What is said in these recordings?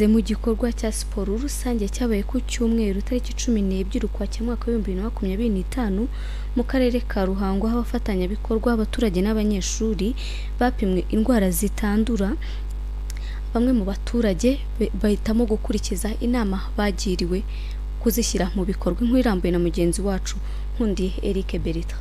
bageze mu gikorwa cya siporo rusange cyabaye ku cyumweru tariki 12 Ukwakira mwaka wa 2025 mu karere ka Ruhango aho abafatanyabikorwa abaturage n'abanyeshuri bapimwe indwara zitandura. Bamwe mu baturage bahitamo gukurikiza inama bagiriwe kuzishyira mu bikorwa. Inkuru irambuye na mugenzi wacu Nkundi Eric Berita.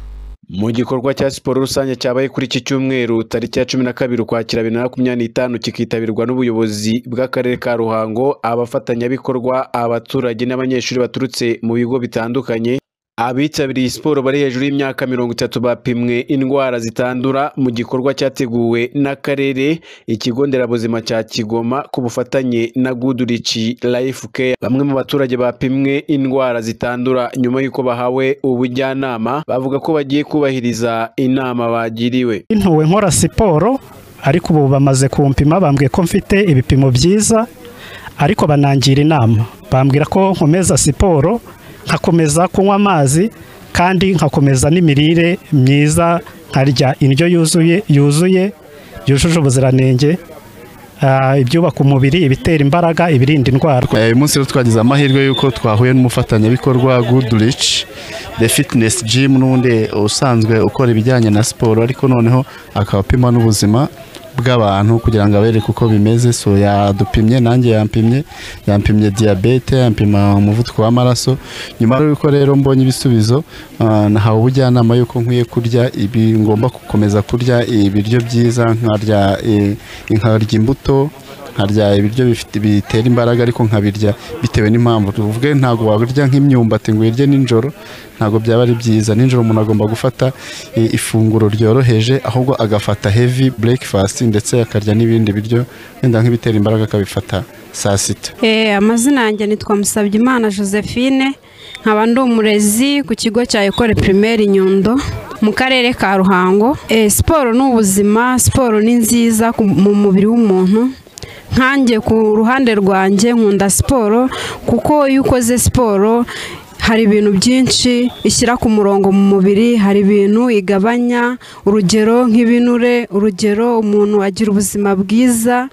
Mu gikorwa cya siporo rusange cyabaye kuri iki cyumweru tariki ya 12 Ukwakira 2025 kikitabirwa n'ubuyobozi bw'akarere ka Ruhango, abafatanyabikorwa, abaturage n'abanyeshuri baturutse mu bigo bitandukanye. Abitabiriye siporo bari hejuru y'imyaka 30 bapimwe indwara zitandura mu gikorwa cyateguwe n'akarere, ikigo nderabuzima cya Kigoma ku bufatanye na Goodrich Life Care. Bamwe mu baturage bapimwe indwara zitandura nyuma y'uko bahawe ubujyanama bavuga ko bagiye kubahiriza inama bagiriwe. Intuwe nkora siporo ariko ubu bamaze kumpima, bambwiye ko mfite ibipimo byiza, ariko banangira inama, bambwira ko nkomeza siporo, nkakomeza kunywa amazi, kandi nkakomeza n'imirire myiza, nkarya indyo yuzuye yujuje ubuziranenge, ibyubaka umubiri, ibitera imbaraga, ibirinda indwara. Uyu munsi rero twagize amahirwe yuko twahuye n'umufatanyabikorwa Goodrich The Fitness Gym, n'undi usanzwe ukora ibijyanye na siporo ariko noneho akabapima n'ubuzima bw'abantu kugira ngo abereke uko bimeze. So yadupimye, nanjye yampimye diabete, yampima umuvuduko w'amaraso. Nyuma y'uko rero mbonye ibisubizo, nahawe ubujyanama yuko nkwiye kurya ngomba gukomeza kurya ibiryo byiza, nkarya imbuto, nkarya ibiryo bitera imbaraga, ariko nkabirya bitewe n'impamvu. Tuvuge ntago wabirya nk'imyumbati ngo uyirye nijoro, ntago byaba ari byiza. Nijoro umuntu agomba gufata ifunguro ryoroheje, ahubwo agafata heavy breakfast ndetse akarya n'ibindi biryo wenda nk'ibitera imbaraga akabifata saa sita. Amazina yanjye nitwa Musabyimana Josephine, nkaba ndi umurezi ku kigo cya Ecole Primaire Nyundo mu karere ka Ruhango. Siporo ni ubuzima, siporo ni nziza mu mubiri w'umuntu. Nkanjye ku ruhande rwanjye nkunda siporo kuko iyo ukoze siporo hari ibintu byinshi ishyira ku murongo mu mubiri, hari ibintu igabanya, urugero nk'ibinure, urugero umuntu agira ubuzima bwiza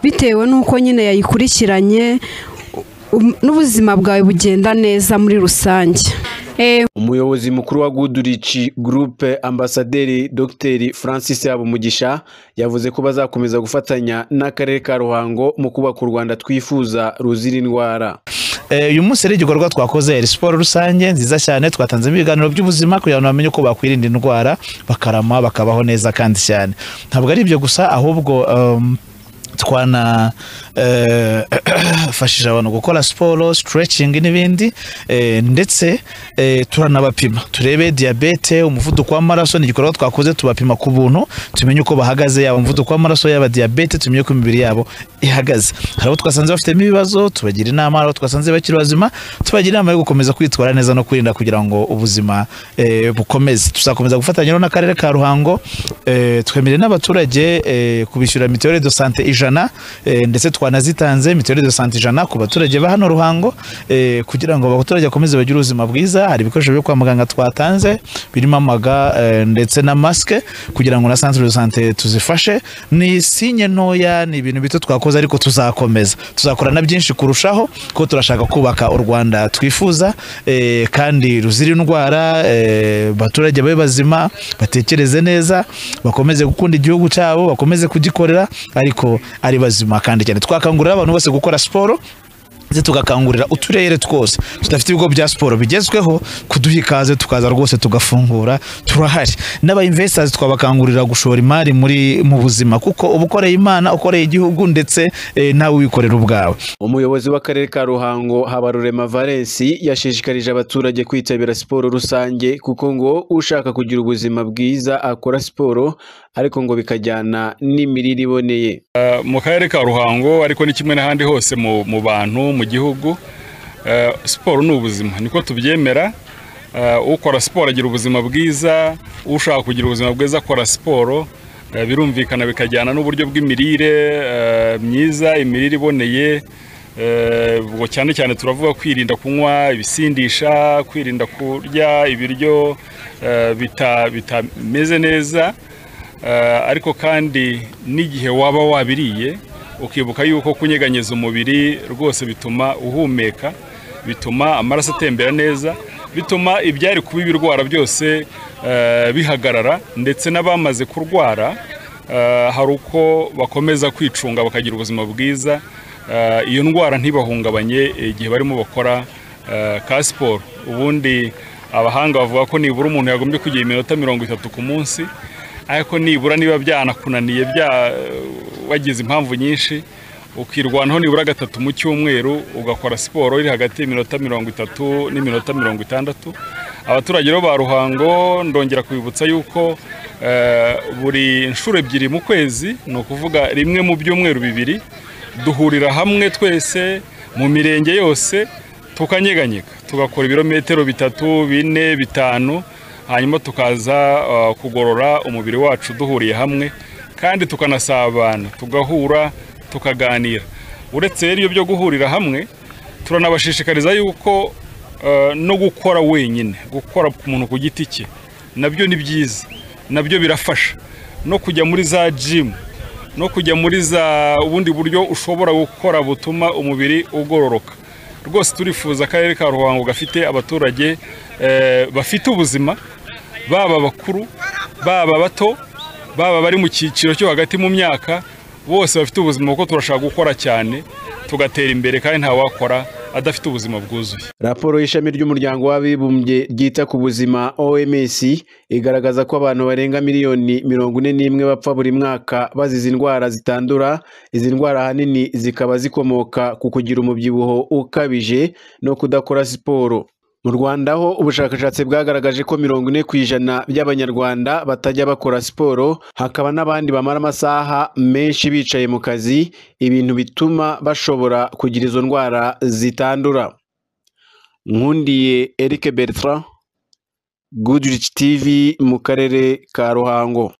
bitewe n'uko nyine yayikurikiranye, n'ubuzima bwawe bugenda neza muri rusange. Umuyobozi mukuru wa Goodrich Group Ambasaderi Dr Francis Habumugisha yavuze ko bazakomeza gufatanya n'akarere ka Ruhango mu kubaka u Rwanda twifuza ruzira indwara. Uyu munsi ari igikorwa twakoze siporo rusange nziza cyane, twatanze ibiganiro by'ubuzima kugira ngo bamenye uko bakwirinda indwara, bakarama, bakabaho neza kandi cyane. Ntabwo ari ibyo gusa, ahubwo twana fashije abantu gukora siporo, stretching n'ibindi, ndetse turanabapima turebe diabete, umuvuduko w'amaraso. Ni igikorwa twakoze tubapima ku buntu, tumenye uko bahagaze, yaba umuvuduko w'amaraso yaba diabete, tumenye uko imibiri yabo ihagaze. Hari abo twasanze bafite ibibazo, tubagira inama. Hari abo twasanze bakiri bazima, tubagira inama yo gukomeza kwitwara neza no kwirinda kugira ngo ubuzima bukomeze. Tuzakomeza gufatanya n'akarere ka Ruhango, twemere n'abaturage kubishyura mituelle de santé ijana, ndetse twanazitanze mituelle de santé ijana ku baturage ba hano Ruhango, kugira ngo abaturage bakomeze bagire ubuzima bwiza. Hari ibikoresho byo kwa muganga twatanze birimo amaga ndetse na maske kugira ngo na centre de santé tuzifashe. Ni sinye ntoya, ni ibintu bito twakoze, ariko tuzakomeza, tuzakora na byinshi kurushaho, ko turashaka kubaka u Rwanda twifuza kandi ruzira indwara. Baturage babe bazima, batekereze neza, bakomeze gukunda igihugu cyabo, bakomeze kugikorera ariko ari bazima kandi cyane. Twakangurira abantu bose gukora siporo, ndetse tugakangurira uturere twose tudafite ibigo bya siporo bigezweho kuduha ikaze, tukaza rwose tugafungura. Turahari n'aba investors, twabakangurira gushora imari mu buzima, kuko ubukoreye Imana, ukoreye igihugu, ndetse nawe wikorera ubwawe. Umuyobozi w'akarere ka Ruhango Habarurema Valence yashishikarije abaturage kwitabira siporo rusange, kuko ngo ushaka kugira ubuzima bwiza akora siporo, ariko ngo bikajyana n'imirire iboneye. Mu karere ka Ruhango ariko ni kimwe n'ahandi hose mu bantu mu gihugu, siporo ni ubuzima, niko tubyemera. Ukora siporo agira ubuzima bwiza, ushaka kugira ubuzima bwiza akora siporo. Birumvikana bikajyana n'uburyo bw'imirire myiza, imirire iboneye. Ubwo cyane cyane turavuga kwirinda kunywa ibisindisha, kwirinda kurya ibiryo bitameze neza, ariko kandi n'igihe waba wabiriye ukibuka yuko kunyeganyeza umubiri rwose bituma uhumeka, bituma amaraso atembera neza, bituma ibyari kuba ibirwara byose bihagarara, ndetse n'abamaze kurwara hari uko bakomeza kwicunga bakagira ubuzima bwiza, iyo ndwara ntibahungabanye igihe barimo bakora ka siporo. Ubundi abahanga bavuga ko nibura umuntu yagombye kugira iminota 30 ku munsi, ariko nibura niba byanakunaniye wagize impamvu nyinshi ukirwanaho nibura 3 mu cyumweru ugakora siporo iri hagati y'iminota 30 n'iminota 60. Abaturage ba Ruhango ndongera kubibutsa yuko buri nshuro 2 mu kwezi, no kuvuga rimwe mu byumweru 2, duhurira hamwe twese mu mirenge yose tukanyeganyega, tugakora ibirometero 3, 4, 5, hanyuma tukaza kugorora umubiri wacu duhuriye hamwe, kandi tukanasabana, tugahura, tukaganira. Uretse rero byo guhurira hamwe, turanabashishikariza yuko no gukora wenyine, gukora umuntu ku giti cye, nabyo ni byiza, nabyo birafasha. No kujya muri za gym, no kujya muri za ubundi buryo ushobora gukora butuma umubiri ugororoka. Rwose turifuza akarere ka Ruhango gafite abaturage bafite ubuzima, baba bakuru, baba bato, baba bari mu cyiciro cyo hagati mu myaka, bose bafite ubuzima, kuko turashaka gukora cyane tugatera imbere, kandi nta wakora adafite ubuzima bwuzuye. Raporo y'ishami ry'umuryango w'abibumbye ryita ku buzima OMS igaragaza ko abantu barenga miliyoni 41 bapfa buri mwaka bazize indwara zitandura. Izi ndwara ahanini zikaba zikomoka ku kugira umubyibuho ukabije no kudakora siporo. Mu Rwanda ho ubushakashatsi bwagaragaje ko 40% by'abanyarwanda batajya bakora siporo, hakaba n'abandi bamara amasaha menshi bicaye mu kazi, ibintu bituma bashobora kugira izo ndwara zitandura. Nkundiye Eric Bertrand, Goodrich TV mu karere ka Ruhango.